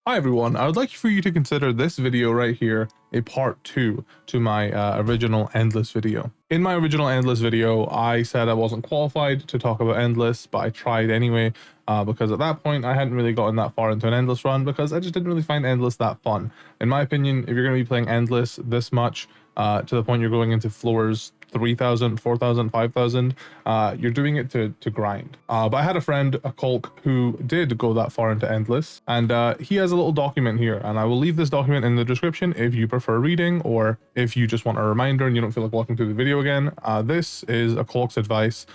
Hi everyone, I would like for you to consider this video right here a part 2 to my original Endless video. In my original Endless video, I said I wasn't qualified to talk about Endless, but I tried anyway because at that point I hadn't really gotten that far into an Endless run because I just didn't really find Endless that fun. In my opinion, if you're going to be playing Endless this much to the point you're going into floors 3,000, 4,000, 5,000, you're doing it to grind. But I had a friend, a Colk, who did go that far into Endless, and he has a little document here, and I will leave this document in the description if you prefer reading, or if you just want a reminder and you don't feel like walking through the video again. This is a Colk's advice.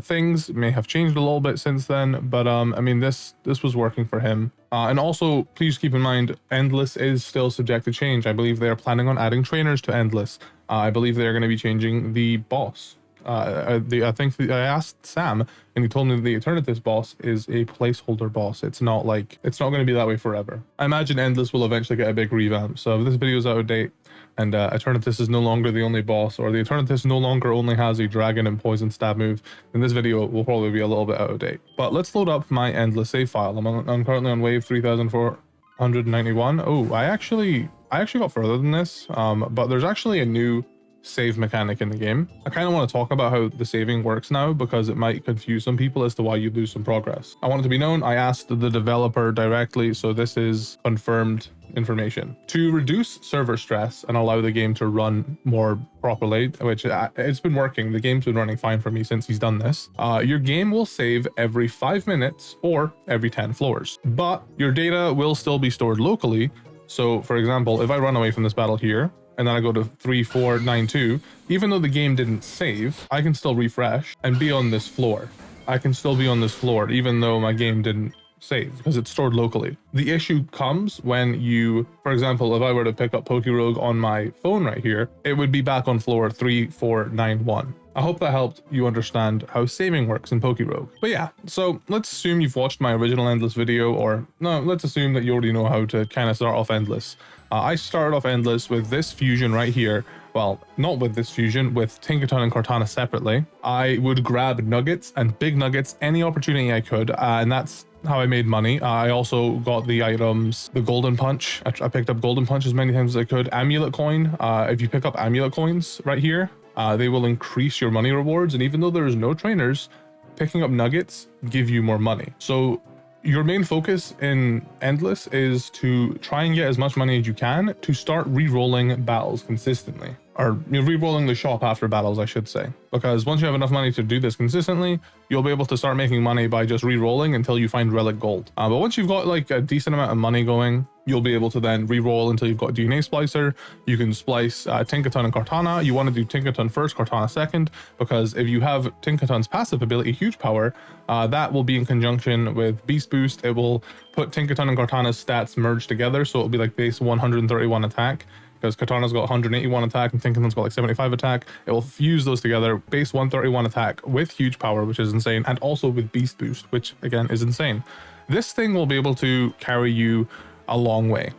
Things may have changed a little bit since then, but I mean, this was working for him. And also, please keep in mind, Endless is still subject to change. I believe they are planning on adding trainers to Endless. I believe they're going to be changing the boss. I think I asked Sam, and he told me that the Eternatus boss is a placeholder boss. It's not going to be that way forever. I imagine Endless will eventually get a big revamp. So if this video is out of date, and Eternatus is no longer the only boss, or the Eternatus no longer only has a dragon and poison stab move, then this video will probably be a little bit out of date. But let's load up my Endless save file. I'm currently on wave 3,491. Oh, I actually got further than this, but there's actually a new save mechanic in the game. I kind of want to talk about how the saving works now because it might confuse some people as to why you lose some progress. I want it to be known, I asked the developer directly, so this is confirmed information. To reduce server stress and allow the game to run more properly, which it's been working, the game's been running fine for me since he's done this, your game will save every 5 minutes or every 10 floors, but your data will still be stored locally. So for example, if I run away from this battle here, and then I go to 3492, even though the game didn't save, I can still refresh and be on this floor. I can still be on this floor, even though my game didn't save, because it's stored locally. The issue comes when you, for example, if I were to pick up PokeRogue on my phone right here, it would be back on floor 3491. I hope that helped you understand how saving works in PokeRogue. But yeah, so let's assume you've watched my original Endless video, or no, let's assume that you already know how to kind of start off Endless. I started off Endless with this fusion right here. Well, not with this fusion, with Tinkaton and Cortana separately. I would grab nuggets and big nuggets any opportunity I could, and that's how I made money. I also got the items, the golden punch. I picked up golden punch as many times as I could. Amulet coin, if you pick up amulet coins right here, they will increase your money rewards, and even though there is no trainers, picking up nuggets give you more money. So your main focus in Endless is to try and get as much money as you can to start re-rolling battles consistently. Or re-rolling the shop after battles, I should say. Because once you have enough money to do this consistently, you'll be able to start making money by just re-rolling until you find relic gold. But once you've got like a decent amount of money going, you'll be able to then re-roll until you've got DNA Splicer. You can splice Tinkaton and Cortana. You want to do Tinkaton first, Cortana second, because if you have Tinkaton's passive ability, Huge Power, that will be in conjunction with Beast Boost. It will put Tinkaton and Cortana's stats merged together, so it'll be like base 131 attack. Because Katana's got 181 attack and Tinkaton's got like 75 attack. It will fuse those together, base 131 attack with Huge Power, which is insane, and also with Beast Boost, which again is insane. This thing will be able to carry you a long way.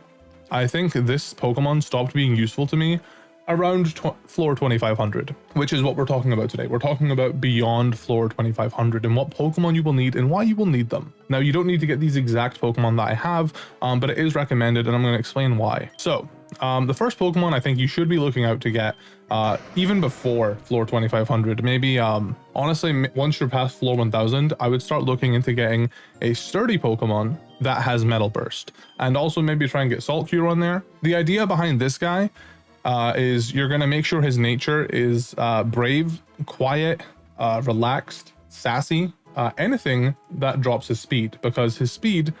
I think this Pokemon stopped being useful to me around floor 2500, which is what we're talking about today. We're talking about beyond floor 2500 and what Pokemon you will need and why you will need them. Now, you don't need to get these exact Pokemon that I have, but it is recommended, and I'm going to explain why. So the first Pokemon I think you should be looking out to get even before floor 2500, maybe honestly, once you're past floor 1000, I would start looking into getting a sturdy Pokemon that has Metal Burst, and also maybe try and get Salt Cure on there. The idea behind this guy is you're going to make sure his nature is brave, quiet, relaxed, sassy, anything that drops his speed, because his speed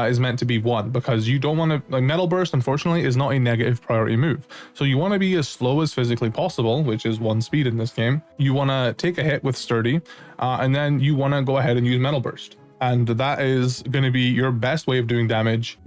is meant to be 1, because you don't want to, like, Metal Burst unfortunately is not a negative priority move, so you want to be as slow as physically possible, which is 1 speed in this game. You want to take a hit with Sturdy, and then you want to go ahead and use Metal Burst, and that is going to be your best way of doing damage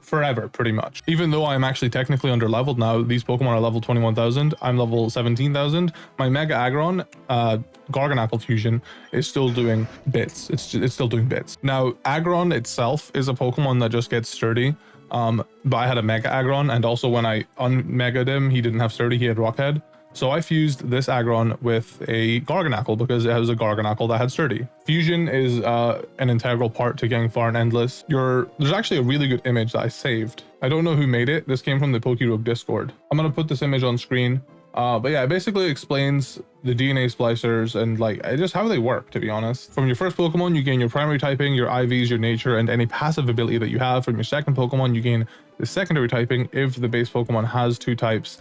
forever, pretty much. Even though I'm actually technically under leveled now, these Pokemon are level 21,000, I'm level 17,000. My Mega Aggron Garganacl fusion is still doing bits. It's still doing bits. Now, Aggron itself is a Pokemon that just gets sturdy, but I had a Mega Aggron, and also when I un-mega'd him, he didn't have sturdy, he had Rockhead. So I fused this Aggron with a Garganacl because it has a Garganacl that had Sturdy. Fusion is an integral part to getting far in Endless. There's actually a really good image that I saved. I don't know who made it. This came from the PokeRogue Discord. I'm going to put this image on screen. But yeah, it basically explains the DNA splicers and like just how they work, to be honest. From your first Pokemon, you gain your primary typing, your IVs, your nature, and any passive ability that you have. From your second Pokemon, you gain the secondary typing if the base Pokemon has 2 types.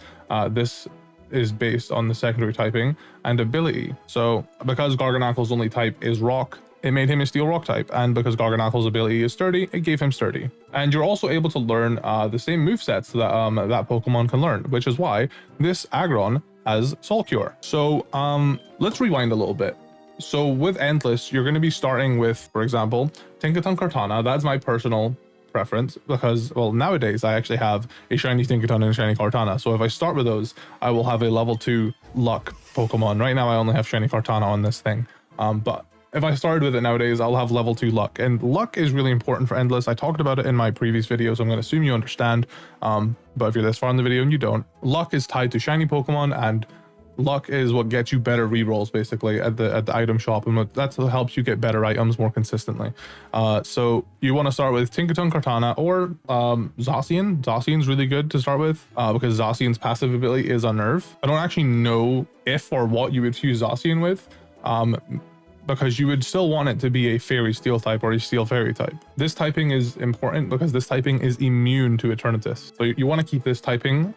This is based on the secondary typing and ability. So because Garganacl's only type is rock, it made him a steel rock type, and because Garganacl's ability is sturdy, it gave him sturdy. And you're also able to learn the same movesets that that Pokemon can learn, which is why this Aggron has Soul Cure. So let's rewind a little bit. So with Endless, you're going to be starting with, for example, Tinkaton Kartana. That's my personal preference because, well, nowadays I actually have a shiny Tinkaton and a shiny Kartana. So if I start with those, I will have a level 2 luck Pokemon. Right now I only have shiny Kartana on this thing, but if I started with it nowadays, I'll have level 2 luck, and luck is really important for Endless. I talked about it in my previous video, so I'm going to assume you understand. But if you're this far in the video and you don't, luck is tied to shiny Pokemon, and luck is what gets you better rerolls basically at the item shop, and that's what helps you get better items more consistently. So you want to start with Tinkaton Kartana or Zacian. Zacian's really good to start with because Zacian's passive ability is Unnerve. I don't actually know if or what you would fuse Zacian with. Because you would still want it to be a fairy steel type or a steel fairy type. This typing is important because this typing is immune to Eternatus. So you want to keep this typing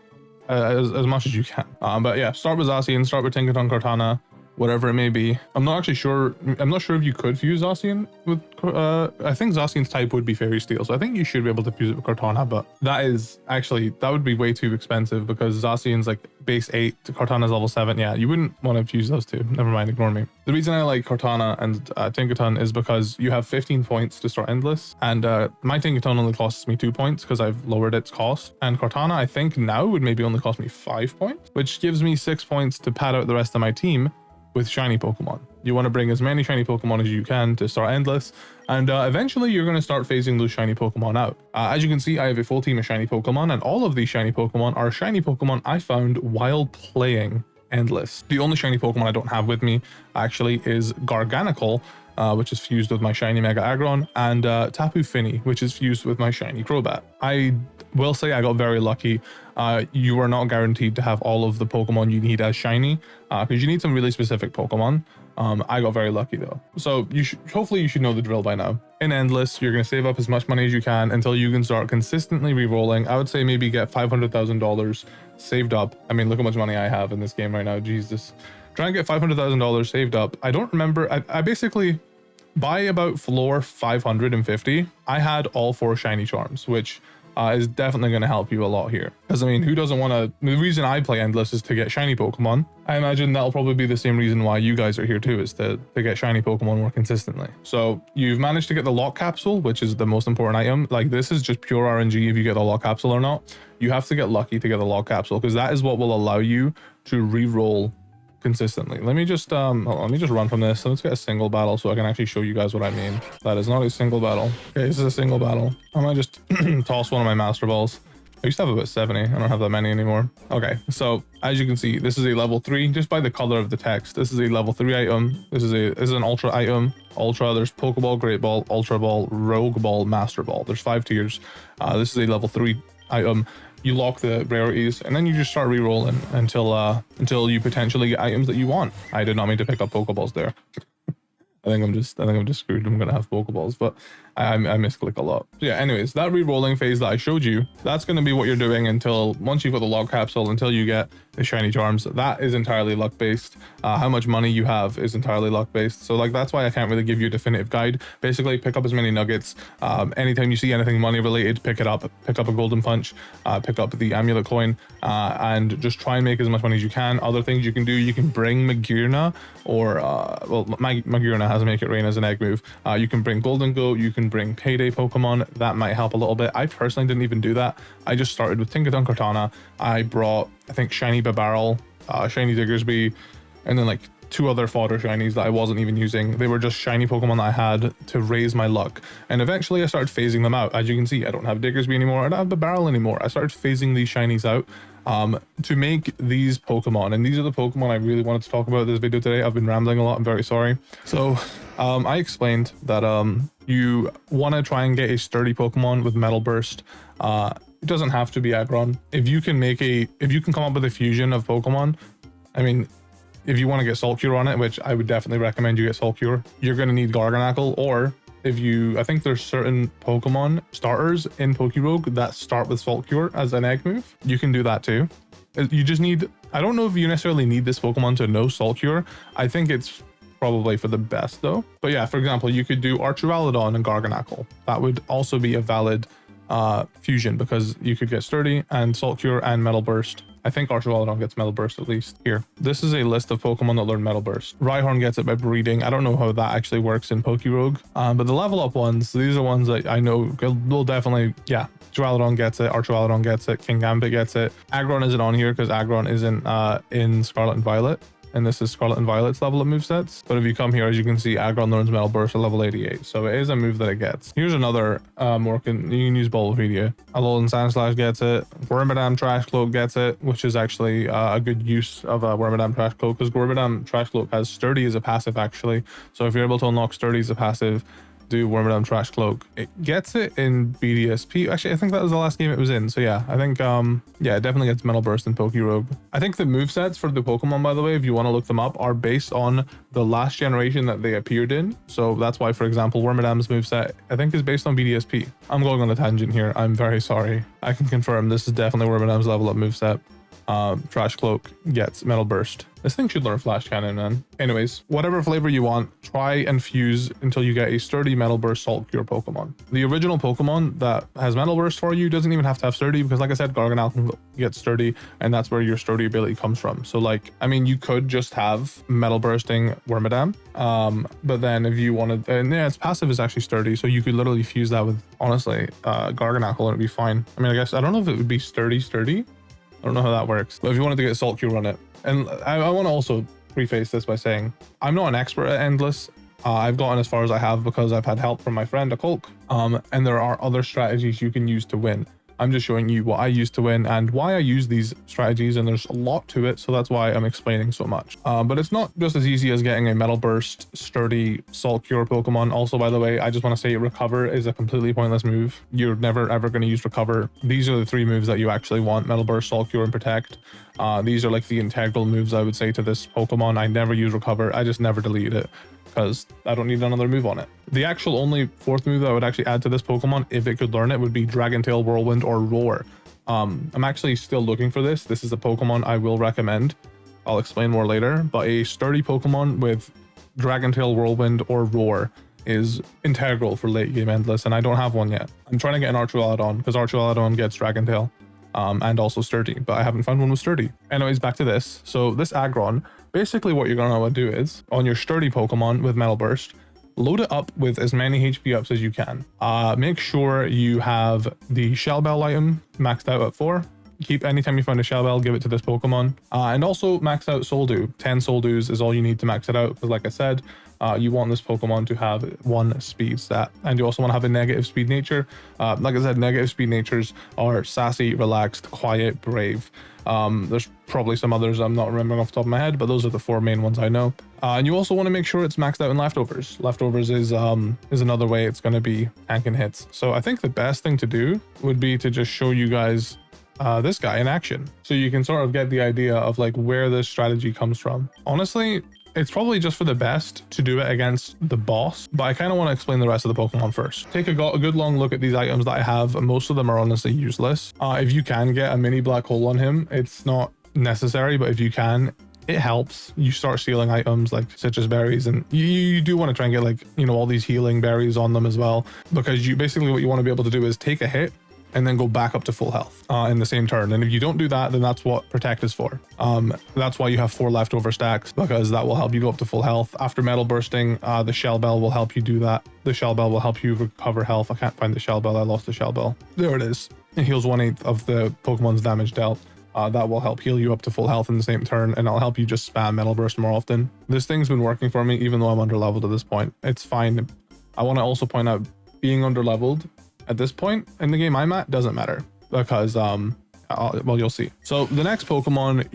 as much as you can. But yeah, start with Zacian, start with Tinkaton Kartana, whatever it may be. I'm not sure if you could fuse Zacian with, I think Zacian's type would be fairy steel. So I think you should be able to fuse it with Kartana, but that would be way too expensive because Zacian's like base 8, Kartana's level 7. Yeah, you wouldn't want to fuse those two. Never mind, ignore me. The reason I like Kartana and Tinkaton is because you have 15 points to start Endless, and my Tinkaton only costs me 2 points because I've lowered its cost. And Kartana, I think now would maybe only cost me 5 points, which gives me 6 points to pad out the rest of my team with shiny Pokemon. You want to bring as many shiny Pokemon as you can to start Endless, and eventually you're going to start phasing those shiny Pokemon out. As you can see, I have a full team of shiny Pokemon, and all of these shiny Pokemon are shiny Pokemon I found while playing Endless. The only shiny Pokemon I don't have with me actually is Garganacl, which is fused with my shiny Mega Aggron, and Tapu Fini, which is fused with my shiny Crobat. I will say I got very lucky. You are not guaranteed to have all of the Pokemon you need as shiny, because you need some really specific Pokemon. I got very lucky though. So hopefully you should know the drill by now. In Endless, you're going to save up as much money as you can until you can start consistently re-rolling. I would say maybe get $500,000 saved up. I mean, look how much money I have in this game right now. Jesus. Try and get $500,000 saved up. I don't remember. I basically, by about floor 550, I had all 4 shiny charms, which is definitely going to help you a lot here. Because I mean, who doesn't want to? The reason I play Endless is to get shiny Pokemon. I imagine that'll probably be the same reason why you guys are here too, is to get shiny Pokemon more consistently. So you've managed to get the lock capsule, which is the most important item. Like, this is just pure RNG if you get the lock capsule or not. You have to get lucky to get the lock capsule, because that is what will allow you to re-roll consistently. Let me just let me just run from this. Let's get a single battle so I can actually show you guys what I mean. That is not a single battle. Okay, this is a single battle. I might just toss one of my master balls. I used to have about 70. I don't have that many anymore. Okay, so as you can see, this is a level 3 just by the color of the text. This is a level 3 item. This is an ultra item. Ultra, there's Pokeball, Great Ball, Ultra Ball, Rogue Ball, Master Ball. There's 5 tiers. This is a level 3 item. You lock the rarities, and then you just start re-rolling until you potentially get items that you want. I did not mean to pick up Pokeballs there. I think I'm just screwed. I'm gonna have Pokeballs, but I misclick a lot. So yeah, anyways, that re-rolling phase that I showed you, that's gonna be what you're doing until once you've got the log capsule, until you get the shiny charms. That is entirely luck based. How much money you have is entirely luck based. So like, that's why I can't really give you a definitive guide. Basically, pick up as many nuggets. Anytime you see anything money related, pick it up. Pick up a golden punch. Pick up the amulet coin, and just try and make as much money as you can. Other things you can do, you can bring Magearna, or well, Magearna has Make It Rain as an egg move. You can bring Golden Goat. You can bring Payday Pokemon. That might help a little bit. I personally didn't even do that. I just started with Tinkaton Kartana. I brought, I think, shiny Babarrel, shiny Diggersby, and then like 2 other fodder shinies that I wasn't even using. They were just shiny Pokemon that I had to raise my luck. And eventually I started phasing them out. As you can see, I don't have Diggersby anymore. I don't have Babarrel anymore. I started phasing these shinies out to make these Pokemon. And these are the Pokemon I really wanted to talk about in this video today. I've been rambling a lot. I'm very sorry. So I explained that you want to try and get a sturdy Pokemon with Metal Burst. It doesn't have to be Aggron. If you can come up with a fusion of Pokemon, I mean, if you want to get Salt Cure on it, which I would definitely recommend you get Salt Cure, you're going to need Garganacl. Or I think there's certain Pokemon starters in PokeRogue that start with Salt Cure as an egg move. You can do that too. You just need, I don't know if you necessarily need this Pokemon to know Salt Cure. I think it's probably for the best though. But yeah, for example, you could do Archulodon and Garganacl. That would also be a valid fusion, because you could get Sturdy and Salt Cure and Metal Burst. I think Archulodon gets Metal Burst at least. Here, this is a list of Pokemon that learn Metal Burst. Rhyhorn gets it by breeding. I don't know how that actually works in PokeRogue, but the level up ones, these are ones that I know will definitely, yeah. Duraludon gets it, Archulodon gets it, Kingambit gets it. Aggron isn't on here because Aggron isn't in Scarlet and Violet. And this is Scarlet and Violet's level up movesets. But if you come here, as you can see, Aggron learns Metal Burst at level 88. So it is a move that it gets. Here's another you can use Bulbapedia. Alolan Sandslash gets it. Wormadam Trash Cloak gets it, which is actually a good use of Wormadam Trash Cloak, because Wormadam Trash Cloak has Sturdy as a passive actually. So if you're able to unlock Sturdy as a passive, do Wormadam Trash Cloak. It gets it in BDSP. Actually, I think that was the last game it was in. So yeah, I think yeah, it definitely gets Metal Burst in PokeRogue. I think the movesets for the Pokemon, by the way, if you want to look them up, are based on the last generation that they appeared in. So that's why, for example, Wormadam's moveset, I think, is based on BDSP. I'm going on a tangent here. I'm very sorry. I can confirm this is definitely Wormadam's level up moveset. Trash Cloak gets Metal Burst. This thing should learn Flash Cannon, man. Anyways, whatever flavor you want, try and fuse until you get a sturdy Metal Burst Salt Cure Pokemon. The original Pokemon that has Metal Burst for you doesn't even have to have Sturdy, because like I said, Garganacl gets Sturdy, and that's where your Sturdy ability comes from. So like, I mean, you could just have Metal Bursting Wormadam, but then if you wanted, and yeah, its passive is actually Sturdy, so you could literally fuse that with, honestly, Garganacl, and it'd be fine. I mean, I guess, I don't know if it would be Sturdy. I don't know how that works, but if you wanted to get Salt Cure on it. And I want to also preface this by saying I'm not an expert at Endless. I've gotten as far as I have because I've had help from my friend Akulk, and there are other strategies you can use to win. I'm just showing you what I use to win and why I use these strategies, and there's a lot to it, so that's why I'm explaining so much. But it's not just as easy as getting a Metal Burst, Sturdy, Salt Cure Pokemon. Also, by the way, I just want to say Recover is a completely pointless move. You're never ever going to use Recover. These are the three moves that you actually want: Metal Burst, Salt Cure, and Protect. These are like the integral moves, I would say, to this Pokemon. I never use Recover. I just never delete it, because I don't need another move on it. The actual only fourth move that I would actually add to this Pokemon, if it could learn it, would be Dragon Tail, Whirlwind, or Roar. I'm actually still looking for this. This is a Pokemon I will recommend. I'll explain more later, but a sturdy Pokemon with Dragon Tail, Whirlwind, or Roar is integral for late game Endless, and I don't have one yet. I'm trying to get an Archulodon, because Archulodon gets Dragon Tail, and also Sturdy, but I haven't found one with Sturdy. Anyways, back to this. So this Aggron, basically what you're gonna want to do is, on your Sturdy Pokemon with Metal Burst, load it up with as many HP ups as you can. Make sure you have the Shell Bell item maxed out at 4. Keep, anytime you find a Shell Bell, give it to this Pokemon. And also max out Soul Dew. 10 Soul Dews is all you need to max it out, because like I said, you want this Pokemon to have 1 speed stat, and you also want to have a negative speed nature. Like I said, negative speed natures are sassy, relaxed, quiet, brave. There's probably some others I'm not remembering off the top of my head, but those are the 4 main ones I know. And you also want to make sure it's maxed out in Leftovers. Leftovers is another way it's going to be tanking hits. So I think the best thing to do would be to just show you guys this guy in action, so you can sort of get the idea of like where this strategy comes from. Honestly, it's probably just for the best to do it against the boss, but I kind of want to explain the rest of the Pokemon first. Take a good long look at these items that I have. Most of them are honestly useless. If you can get a mini black hole on him, it's not necessary, but if you can, it helps. You start stealing items like citrus berries, and you do want to try and get, like, you know, all these healing berries on them as well, because you basically, what you want to be able to do is take a hit and then go back up to full health in the same turn. And if you don't do that, then that's what Protect is for. That's why you have 4 leftover stacks, because that will help you go up to full health. After Metal Bursting, the Shell Bell will help you do that. The Shell Bell will help you recover health. I can't find the Shell Bell. I lost the Shell Bell. There it is. It heals 1/8 of the Pokemon's damage dealt. That will help heal you up to full health in the same turn, and I'll help you just spam Metal Burst more often. This thing's been working for me, even though I'm under leveled at this point. It's fine. I want to also point out, being under leveled at this point in the game I'm at doesn't matter, because Well, you'll see. So the next Pokemon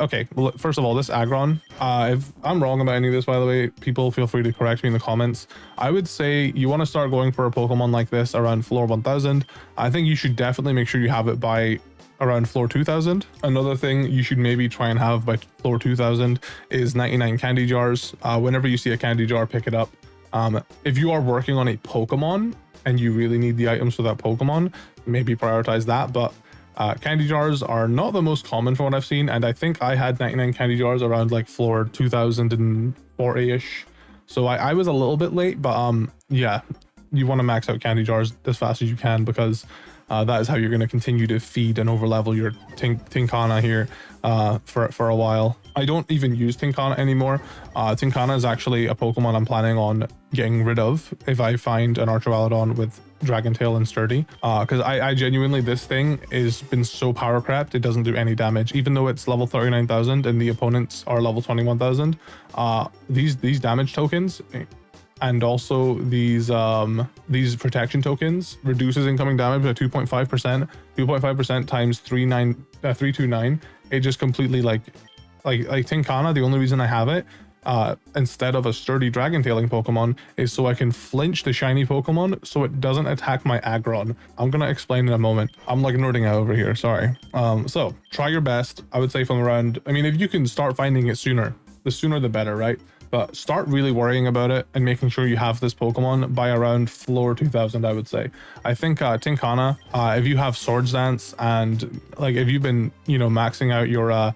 okay, well, first of all, this Aggron, if I'm wrong about any of this, by the way, people feel free to correct me in the comments. I would say you want to start going for a Pokemon like this around floor 1000. I think you should definitely make sure you have it by around floor 2000. Another thing you should maybe try and have by floor 2000 is 99 candy jars. Whenever you see a candy jar, pick it up. If you are working on a Pokemon and you really need the items for that Pokemon, maybe prioritize that. But candy jars are not the most common from what I've seen, and I think I had 99 candy jars around like floor 2040-ish. So I was a little bit late, but yeah, you want to max out candy jars as fast as you can, because that is how you're going to continue to feed and overlevel your Tinkana here for a while. I don't even use Tinkana anymore. Tinkana is actually a Pokemon I'm planning on getting rid of if I find an Archewalodon with Dragon Tail and Sturdy. Because I genuinely, this thing has been so power crept, it doesn't do any damage. Even though it's level 39,000 and the opponents are level 21,000, these damage tokens and also these protection tokens reduces incoming damage by 2.5%. 2.5% times 329. It just completely like Tinkana, the only reason I have it instead of a sturdy dragon tailing Pokemon is so I can flinch the shiny Pokemon so it doesn't attack my Aggron. I'm gonna explain in a moment. I'm like nerding out over here, sorry. So try your best. I would say from around, I mean, if you can start finding it sooner, the sooner the better, right? But start really worrying about it and making sure you have this Pokemon by around floor 2000, I would say. I think Tinkana, if you have Swords Dance and like if you've been, you know, maxing out your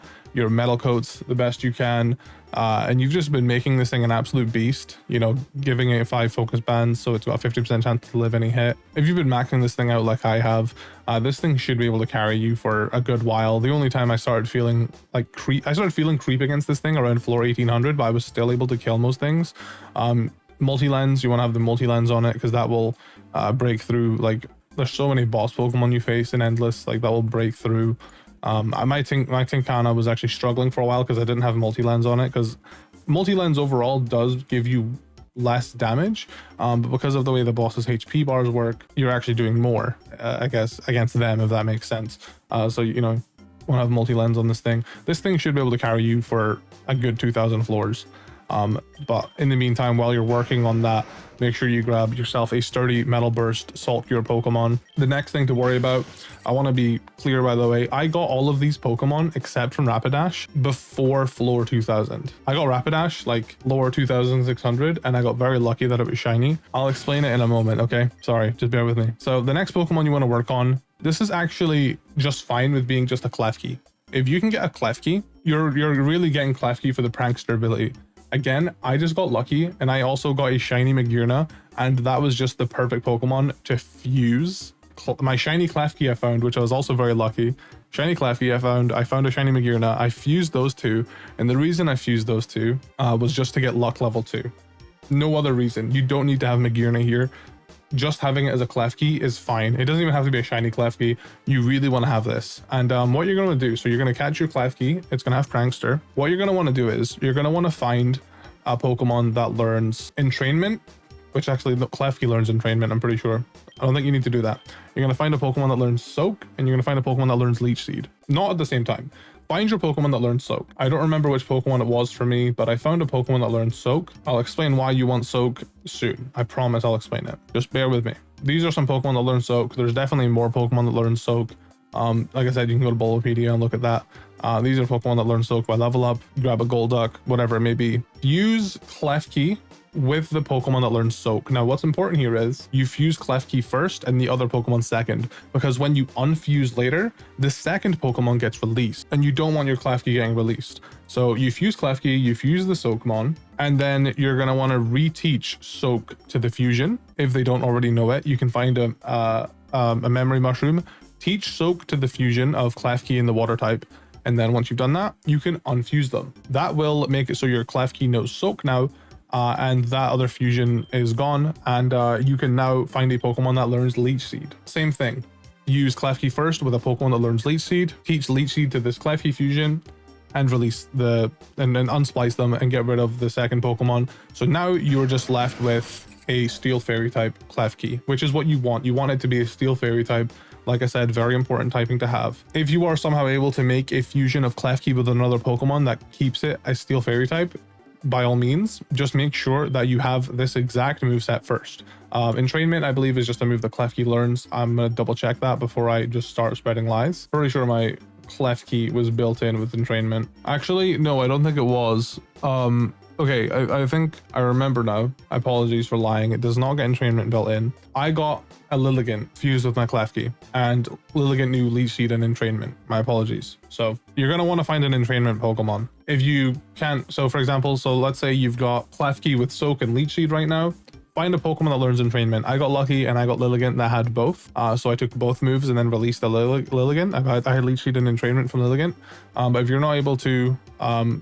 metal coats the best you can, and you've just been making this thing an absolute beast, you know, giving it 5 focus bands so it's got a 50% chance to live any hit. If you've been maxing this thing out like I have, this thing should be able to carry you for a good while. The only time I started feeling like creep against this thing around floor 1800, but I was still able to kill most things. Multi-lens, you want to have the multi-lens on it because that will break through. Like there's so many boss Pokemon you face in Endless, like that will break through. My Tinkana was actually struggling for a while because I didn't have multi-lens on it, because multi-lens overall does give you less damage, but because of the way the boss's HP bars work, you're actually doing more, I guess, against them, if that makes sense. So, you know, want to have multi-lens on this thing. This thing should be able to carry you for a good 2000 floors. But in the meantime, while you're working on that, make sure you grab yourself a sturdy Metal Burst Salt Cure Pokemon. The next thing to worry about, I want to be clear, by the way, I got all of these Pokemon except from Rapidash before floor 2000. I got Rapidash like lower 2600 and I got very lucky that it was shiny. I'll explain it in a moment, okay? Sorry, just bear with me. So the next Pokemon you want to work on, this is actually just fine with being just a Klefki. If you can get a Klefki, you're really getting Klefki for the Prankster ability. Again, I just got lucky, and I also got a shiny Magearna, and that was just the perfect Pokemon to fuse my shiny Klefki I found, which I was also very lucky. Shiny Klefki I found a shiny Magearna. I fused those two, and the reason I fused those two was just to get luck level 2. No other reason. You don't need to have Magearna here. Just having it as a Klefki is fine. It doesn't even have to be a shiny Klefki. You really want to have this. And what you're going to do, so you're going to catch your Klefki. It's going to have Prankster. What you're going to want to do is you're going to want to find a Pokemon that learns Entrainment, which actually the Klefki learns Entrainment, I'm pretty sure. I don't think you need to do that. You're going to find a Pokemon that learns Soak, and you're going to find a Pokemon that learns Leech Seed. Not at the same time. Find your Pokemon that learns Soak. I don't remember which Pokemon it was for me, but I found a Pokemon that learns Soak. I'll explain why you want Soak soon. I promise I'll explain it. Just bear with me. These are some Pokemon that learn Soak. There's definitely more Pokemon that learn Soak. Like I said, you can go to Bulbapedia and look at that. These are Pokemon that learn Soak by level up. Grab a Golduck, whatever it may be. Use Klefki with the Pokemon that learns Soak. Now, what's important here is you fuse Klefki first and the other Pokemon second, because when you unfuse later, the second Pokemon gets released, and you don't want your Klefki getting released. So you fuse Klefki, you fuse the Soakmon, and then you're going to want to reteach Soak to the fusion. If they don't already know it, you can find a memory mushroom, teach Soak to the fusion of Klefki and the water type. And then once you've done that, you can unfuse them. That will make it so your Klefki knows Soak now, and that other fusion is gone, and you can now find a Pokemon that learns Leech Seed. Same thing. Use Klefki first with a Pokemon that learns Leech Seed, teach Leech Seed to this Klefki fusion, and release and then unsplice them and get rid of the second Pokemon. So now you're just left with a Steel Fairy type Klefki, which is what you want. You want it to be a Steel Fairy type, Like I said, very important typing to have. If you are somehow able to make a fusion of Klefki with another Pokemon that keeps it a Steel Fairy type, by all means, just make sure that you have this exact moveset first. Entrainment, I believe, is just a move that Klefki learns. I'm going to double check that before I just start spreading lies. Pretty sure my Klefki was built in with Entrainment. Actually, no, I don't think it was. Okay, I think I remember now. Apologies for lying. It does not get Entrainment built in. I got a Lilligant fused with my Klefki, and Lilligant knew Leech Seed and Entrainment. My apologies. So you're going to want to find an Entrainment Pokemon. If you can't, so for example, so let's say you've got Klefki with Soak and Leech Seed right now. Find a Pokemon that learns Entrainment. I got lucky and I got Lilligant that had both. So I took both moves and then released the Lilligant. I had Leech Seed and Entrainment from Lilligant. But if you're not able to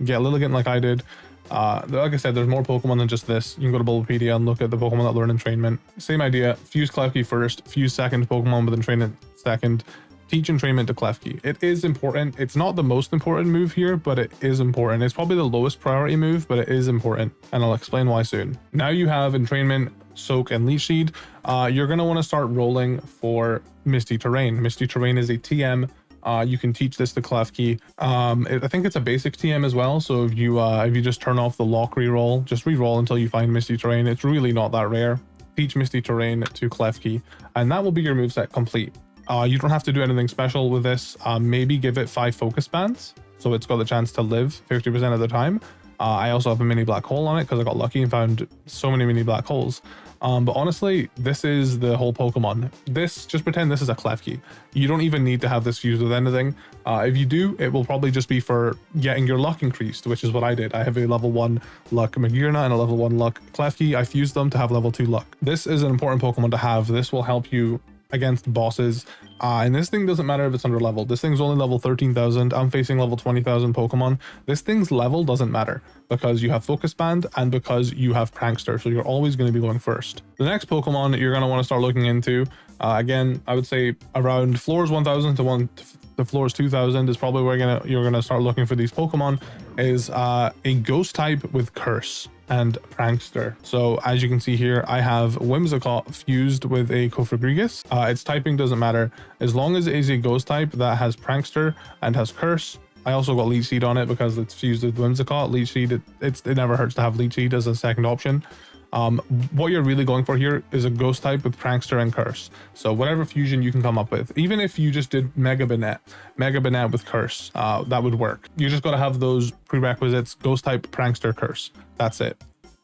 get Lilligant like I did, like I said, there's more Pokemon than just this. You can go to Bulbapedia and look at the Pokemon that learn Entrainment. Same idea. Fuse Klefki first. Fuse second Pokemon with Entrainment second. Teach Entrainment to Klefki. It is important. It's not the most important move here, but it is important. It's probably the lowest priority move, but it is important. And I'll explain why soon. Now you have Entrainment, Soak, and Leech Seed. You're going to want to start rolling for Misty Terrain. Misty Terrain is a TM. You can teach this to Klefki. I think it's a basic TM as well. So if you just turn off the lock reroll, just reroll until you find Misty Terrain. It's really not that rare. Teach Misty Terrain to Klefki, and that will be your moveset complete. You don't have to do anything special with this. Maybe give it 5 focus bands, so it's got the chance to live 50% of the time. I also have a mini black hole on it because I got lucky and found so many mini black holes. But honestly, this is the whole Pokemon. Just pretend this is a Klefki. You don't even need to have this fused with anything. If you do, it will probably just be for getting your luck increased, which is what I did. I have a level 1 luck Magearna and a level 1 luck Klefki. I fused them to have level 2 luck. This is an important Pokemon to have. This will help you against bosses, and this thing doesn't matter if it's under level. This thing's only level 13,000. I'm facing level 20,000 Pokemon. This thing's level doesn't matter because you have Focus Band and because you have Prankster, so you're always going to be going first. The next Pokemon you're going to want to start looking into, again, I would say around floors 1000 to floors 2000 is probably where you're gonna start looking for these Pokemon, is a Ghost type with Curse and Prankster. So as you can see here, I have Whimsicott fused with a Cofagrigus. Its typing doesn't matter as long as it is a Ghost type that has Prankster and has Curse. I also got Leech Seed on it because it's fused with Whimsicott. Leech Seed, it never hurts to have Leech Seed as a second option. What you're really going for here is a Ghost type with Prankster and Curse. So whatever fusion you can come up with, even if you just did Mega Banette with Curse, that would work. You just got to have those prerequisites: Ghost type, Prankster, Curse. That's it.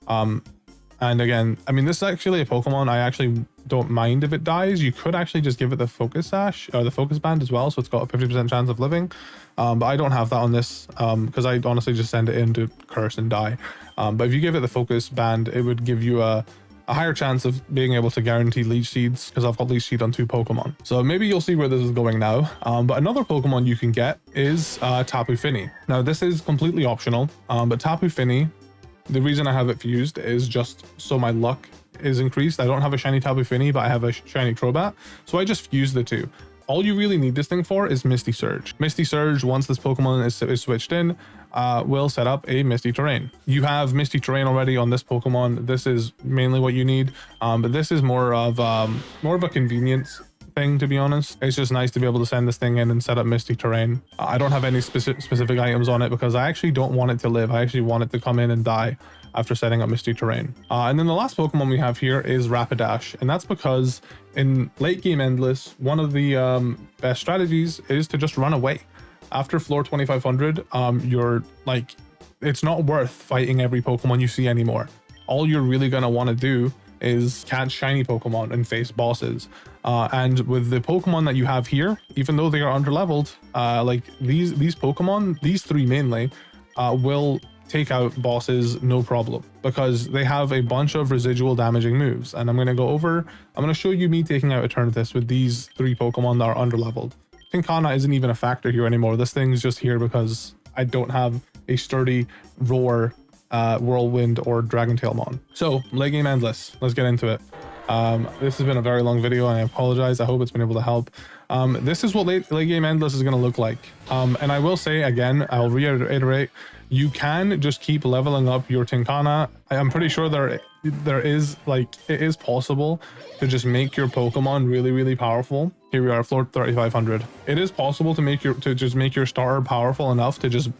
And again, I mean, this is actually a Pokemon I actually don't mind if it dies. You could actually just give it the Focus Sash or the Focus Band as well, so it's got a 50% chance of living. But I don't have that on this because I honestly just send it in to Curse and die. But if you give it the Focus Band, it would give you a higher chance of being able to guarantee Leech Seeds because I've got Leech Seed on 2 Pokemon. So maybe you'll see where this is going now. But another Pokemon you can get is Tapu Fini. Now this is completely optional, but Tapu Fini, the reason I have it fused is just so my luck is increased. I don't have a shiny Tapu Fini, but I have a shiny Crobat. So I just fused the 2. All you really need this thing for is Misty Surge. Misty Surge, once this Pokemon is switched in, will set up a Misty Terrain. You have Misty Terrain already on this Pokemon. This is mainly what you need, but this is more of a convenience thing, to be honest. It's just nice to be able to send this thing in and set up Misty Terrain. I don't have any specific items on it because I actually don't want it to live. I actually want it to come in and die after setting up Misty Terrain. And then the last Pokemon we have here is Rapidash, and that's because in late game Endless, one of the best strategies is to just run away. After floor 2500, you're like, it's not worth fighting every Pokemon you see anymore. All you're really gonna want to do is catch shiny Pokemon and face bosses. And with the Pokemon that you have here, even though they are underleveled, like these Pokemon, these 3 mainly, will take out bosses no problem because they have a bunch of residual damaging moves. And I'm going to show you me taking out Eternatus with these 3 Pokemon that are underleveled. Tinkana isn't even a factor here anymore. This thing's just here because I don't have a sturdy Roar, Whirlwind, or Dragon Tailmon. So late game Endless, let's get into it. This has been a very long video and I apologize. I hope it's been able to help. This is what late game Endless is going to look like. And I will say again, I'll reiterate, you can just keep leveling up your Tinkana. I'm pretty sure there is like, it is possible to just make your Pokemon really, really powerful. Here we are, floor 3500. It is possible to just make your starter powerful enough to just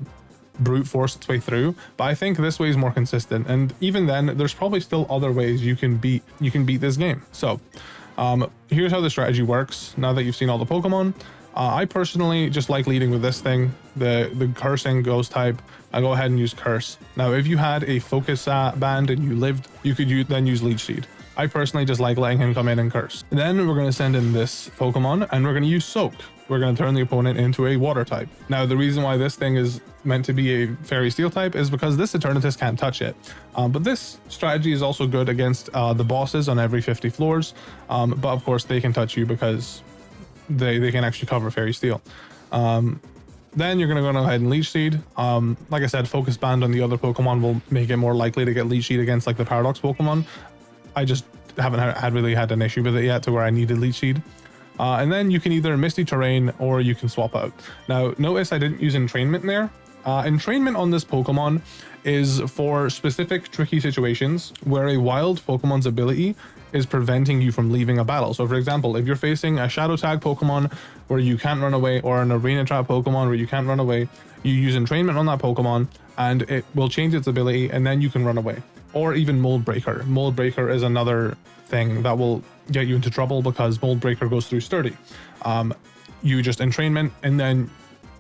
brute force its way through, but I think this way is more consistent. And even then, there's probably still other ways you can beat this game. So here's how the strategy works. Now that you've seen all the Pokemon, I personally just like leading with this thing, the cursing ghost type. I go ahead and use curse. Now, if you had a focus band and you lived, you could then use leech seed. I personally just like letting him come in and curse. Then we're going to send in this Pokemon and we're going to use soak. We're going to turn the opponent into a water type. Now, the reason why this thing is meant to be a fairy steel type is because this Eternatus can't touch it. But this strategy is also good against the bosses on every 50 floors. But of course they can touch you because they can actually cover fairy steel. Then you're going to go ahead and leech seed. Like I said, focus band on the other Pokemon will make it more likely to get leech seed against like the paradox Pokemon. I just haven't really had an issue with it yet to where I needed leech seed. And then you can either Misty Terrain or you can swap out. Now, notice I didn't use Entrainment there. Entrainment on this Pokemon is for specific tricky situations where a wild Pokemon's ability is preventing you from leaving a battle. So for example, if you're facing a Shadow Tag Pokemon where you can't run away, or an Arena Trap Pokemon where you can't run away, you use Entrainment on that Pokemon and it will change its ability and then you can run away. Or even Mold Breaker. Mold Breaker is another thing that will get you into trouble because Mold Breaker goes through Sturdy. You just Entrainment and then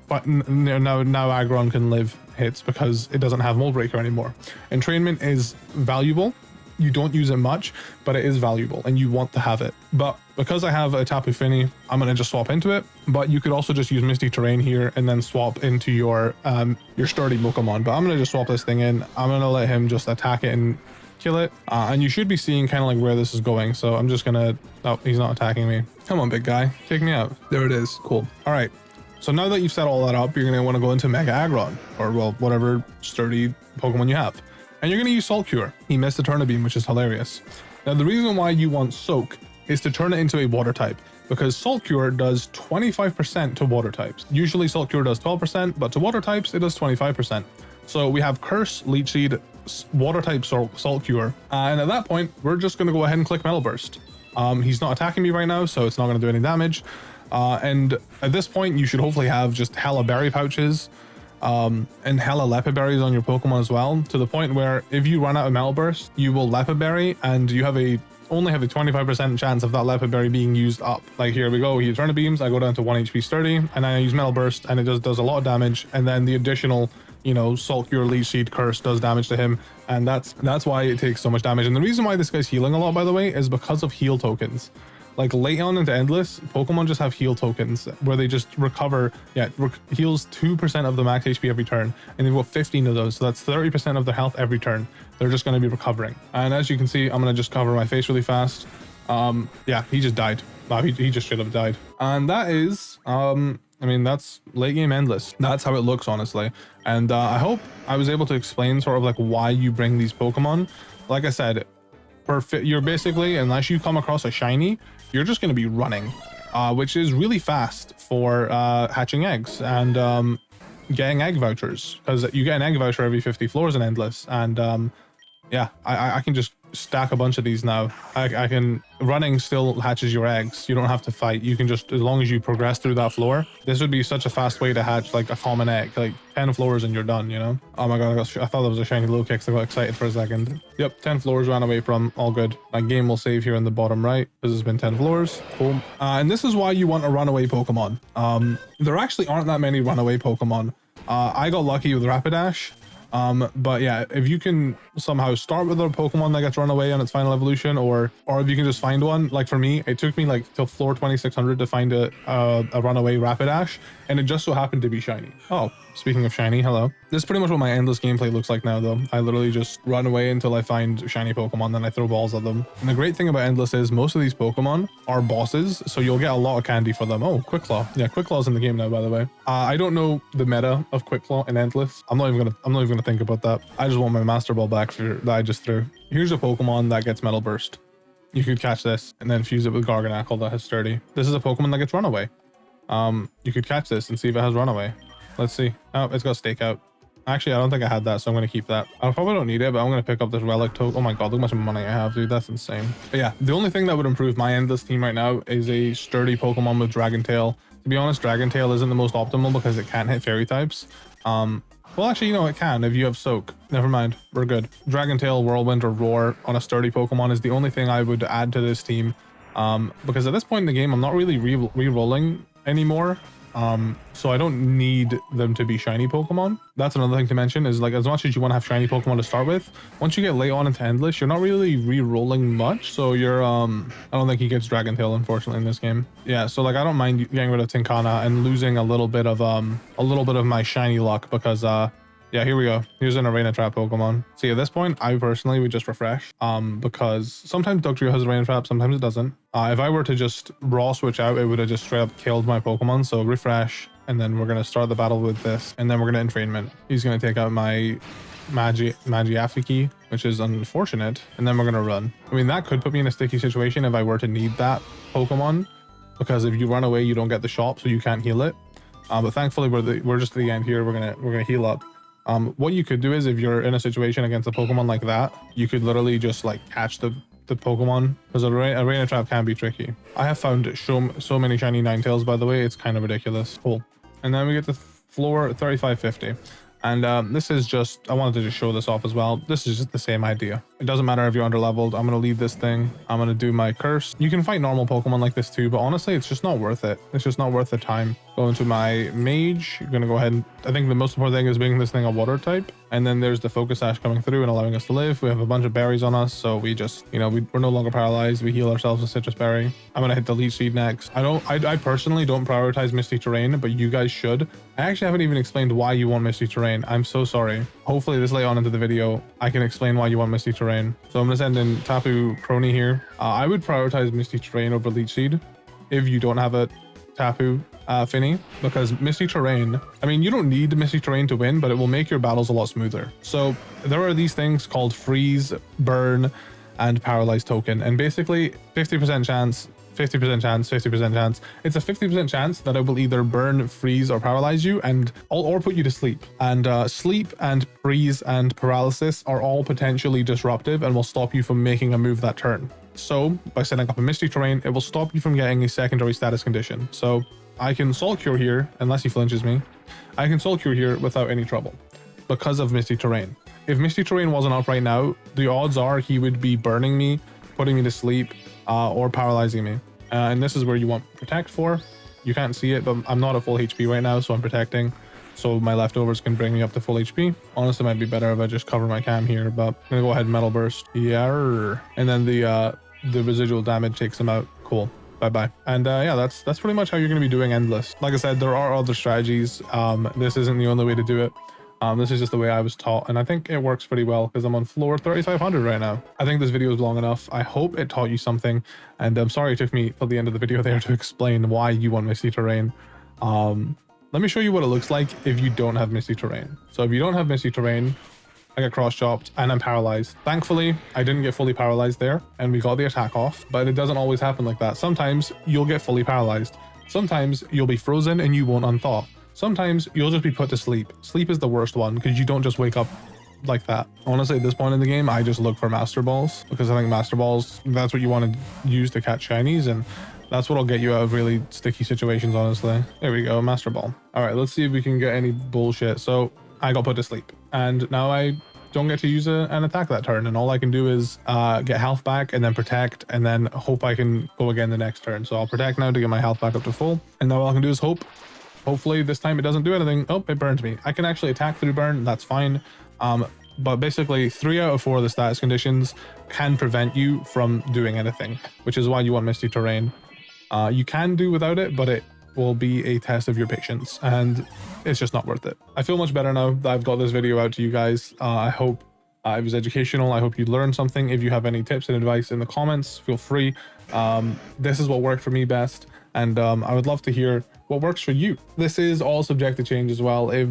now Aggron can live hits because it doesn't have Mold Breaker anymore. Entrainment is valuable. You don't use it much, but it is valuable and you want to have it. But because I have a Tapu Fini, I'm going to just swap into it. But you could also just use Misty Terrain here and then swap into your Sturdy Pokemon. But I'm going to just swap this thing in. I'm going to let him just attack it and kill it. And you should be seeing kind of like where this is going. So I'm just going to... Oh, he's not attacking me. Come on, big guy. Take me out. There it is. Cool. All right. So now that you've set all that up, you're going to want to go into Mega Aggron, or well, whatever sturdy Pokemon you have. And you're going to use Salt Cure. He missed a Turner Beam, which is hilarious. Now, the reason why you want Soak is to turn it into a water type, because Salt Cure does 25% to water types. Usually Salt Cure does 12%, but to water types, it does 25%. So we have Curse, Leech Seed, water type Salt Cure. And at that point, we're just going to go ahead and click Metal Burst. He's not attacking me right now, so it's not going to do any damage. And at this point, you should hopefully have just hella berry pouches and hella Lepid Berries on your Pokemon as well, to the point where if you run out of Metal Burst, you will Lepid Berry and you have only have a 25% chance of that Lepid Berry being used up. Like here we go, he Eternatus Beams, I go down to 1 HP Sturdy, and I use Metal Burst and it does a lot of damage, and then the additional, you know, Salt Cure, Leech Seed, Curse does damage to him, and that's why it takes so much damage. And the reason why this guy's healing a lot, by the way, is because of heal tokens. Like late on into Endless, Pokemon just have heal tokens where they just recover, heals 2% of the max HP every turn, and they've got 15 of those, so that's 30% of their health every turn. They're just going to be recovering. And as you can see, I'm going to just cover my face really fast. Yeah, he just died. Wow, he just should have died. And that is, I mean, that's late game Endless. That's how it looks, honestly. And I hope I was able to explain sort of like why you bring these Pokemon. Like I said, you're basically, unless you come across a shiny, you're just going to be running, which is really fast for hatching eggs and getting egg vouchers, because you get an egg voucher every 50 floors in Endless. And yeah, I can just stack a bunch of these now. I can... Running still hatches your eggs. You don't have to fight. You can just, as long as you progress through that floor, this would be such a fast way to hatch like a common egg, like 10 floors and you're done, you know? Oh my god, I thought that was a shiny low kick, so I got excited for a second. Yep, 10 floors ran away from, all good. My game will save here in the bottom right, because it's been 10 floors. Cool. And this is why you want a runaway Pokemon. There actually aren't that many runaway Pokemon. I got lucky with Rapidash. But yeah, if you can somehow start with a Pokemon that gets run away on its final evolution, or if you can just find one, like for me, it took me like till floor 2600 to find a runaway Rapidash, and it just so happened to be shiny. Oh, speaking of shiny, hello. This is pretty much what my Endless gameplay looks like now, though. I literally just run away until I find shiny Pokemon, then I throw balls at them. And the great thing about Endless is most of these Pokemon are bosses, so you'll get a lot of candy for them. Oh, Quick Claw. Yeah, Quick Claw's in the game now, by the way. I don't know the meta of Quick Claw in Endless. I'm not even gonna think about that. I just want my Master Ball back that I just threw. Here's a Pokemon that gets Metal Burst. You could catch this and then fuse it with Garganacl that has Sturdy. This is a Pokemon that gets Runaway. You could catch this and see if it has Runaway. Let's see. Oh, it's got Stakeout. Actually, I don't think I had that, so I'm going to keep that. I probably don't need it, but I'm going to pick up this relic token. Oh my god, look how much money I have, dude. That's insane. But yeah, the only thing that would improve my Endless team right now is a sturdy Pokemon with Dragon Tail. To be honest, Dragon Tail isn't the most optimal because it can't hit fairy types. Well, actually, you know, it can if you have Soak. Never mind, we're good. Dragon Tail, Whirlwind, or Roar on a sturdy Pokemon is the only thing I would add to this team. Because at this point in the game, I'm not really re-rolling anymore. So I don't need them to be shiny Pokemon. That's another thing to mention is, like, as much as you want to have shiny Pokemon to start with, once you get late on into Endless, you're not really re-rolling much. So you're, I don't think he gets Dragon Tail, unfortunately, in this game. Yeah, so like, I don't mind getting rid of Tinkana and losing a little bit of my shiny luck because, yeah, here we go. Here's an Arena Trap Pokemon. See, at this point, I personally would just refresh, because sometimes Dugtrio has Arena Trap, sometimes it doesn't. If I were to just raw switch out, it would have just straight up killed my Pokemon. So refresh, and then we're gonna start the battle with this, and then we're gonna Entrainment. He's gonna take out my Magiafiki, which is unfortunate, and then we're gonna run. I mean, that could put me in a sticky situation if I were to need that Pokemon, because if you run away, you don't get the shop, so you can't heal it. But thankfully, we're just at the end here. We're gonna heal up. What you could do is, if you're in a situation against a Pokemon like that, you could literally just like catch the Pokemon, because Arena Trap can be tricky. I have found so many shiny Ninetales, by the way. It's kind of ridiculous. Cool. And then we get the floor 3550. And this is just, I wanted to just show this off as well. This is just the same idea. It doesn't matter if you're underleveled. I'm going to leave this thing. I'm going to do my curse. You can fight normal Pokemon like this too, but honestly, it's just not worth it. It's just not worth the time. Go into my mage. You're going to go ahead and, I think the most important thing is making this thing a water type. And then there's the Focus Sash coming through and allowing us to live. We have a bunch of berries on us, so we just, you know, we're no longer paralyzed. We heal ourselves with Citrus Berry. I'm going to hit the Leech Seed next. I personally don't prioritize Misty Terrain, but you guys should. I actually haven't even explained why you want Misty Terrain. I'm so sorry. Hopefully this late on into the video, I can explain why you want Misty Terrain. So I'm going to send in Tapu Crony here. I would prioritize Misty Terrain over Leech Seed if you don't have a Tapu Fini, because Misty Terrain, I mean, you don't need Misty Terrain to win, but it will make your battles a lot smoother. So there are these things called Freeze, Burn, and Paralyze Token, and basically 50% chance, 50% chance, 50% chance. It's a 50% chance that it will either burn, freeze, or paralyze you, and or put you to sleep. And sleep and freeze and paralysis are all potentially disruptive and will stop you from making a move that turn. So by setting up a Misty Terrain, it will stop you from getting a secondary status condition. So I can Soul Cure here, unless he flinches me. I can Soul Cure here without any trouble because of Misty Terrain. If Misty Terrain wasn't up right now, the odds are he would be burning me, putting me to sleep, or paralyzing me. And this is where you want Protect for. You can't see it, but I'm not at full HP right now, so I'm protecting. So my leftovers can bring me up to full HP. Honestly, it might be better if I just cover my cam here, but I'm gonna go ahead and Metal Burst. Yeah. And then the residual damage takes him out. Cool. Bye-bye. And yeah, that's pretty much how you're going to be doing Endless. Like I said, there are other strategies. This isn't the only way to do it. This is just the way I was taught, and I think it works pretty well because I'm on floor 3500 right now. I think this video is long enough. I hope it taught you something, and I'm sorry it took me till the end of the video there to explain why you want Misty Terrain. Let me show you what it looks like if you don't have Misty Terrain. So if you don't have Misty Terrain, I get cross-chopped and I'm paralyzed. Thankfully, I didn't get fully paralyzed there and we got the attack off, but it doesn't always happen like that. Sometimes you'll get fully paralyzed. Sometimes you'll be frozen and you won't unthaw. Sometimes you'll just be put to sleep. Sleep is the worst one because you don't just wake up like that. Honestly, at this point in the game, I just look for Master Balls because I think Master Balls, that's what you want to use to catch shinies, and that's what'll get you out of really sticky situations, honestly. There we go, Master Ball. All right, let's see if we can get any bullshit. So I got put to sleep and now I don't get to use an attack that turn, and all I can do is get health back and then protect and then hope I can go again the next turn. So I'll protect now to get my health back up to full, and now all I can do is hope. Hopefully this time it doesn't do anything. Oh, it burns me. I can actually attack through burn, that's fine. But basically 3 out of 4 of the status conditions can prevent you from doing anything, which is why you want Misty Terrain. You can do without it, but it will be a test of your patience, and it's just not worth it. I feel much better now that I've got this video out to you guys. I hope it was educational. I hope you learned something. If you have any tips and advice in the comments, feel free. This is what worked for me best, and I would love to hear what works for you. This is all subject to change as well. If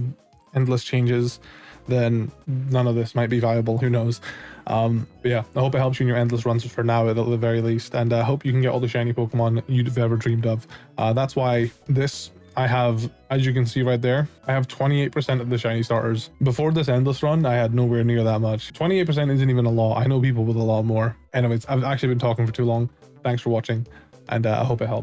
Endless changes, then none of this might be viable. Who knows? But yeah, I hope it helps you in your Endless runs for now at the very least, and I hope you can get all the shiny Pokemon you've ever dreamed of. That's why this I have, as you can see right there, I have 28% of the shiny starters. Before this endless run, I had nowhere near that much. 28% isn't even a lot. I know people with a lot more. Anyways, I've actually been talking for too long. Thanks for watching, and I hope it helped.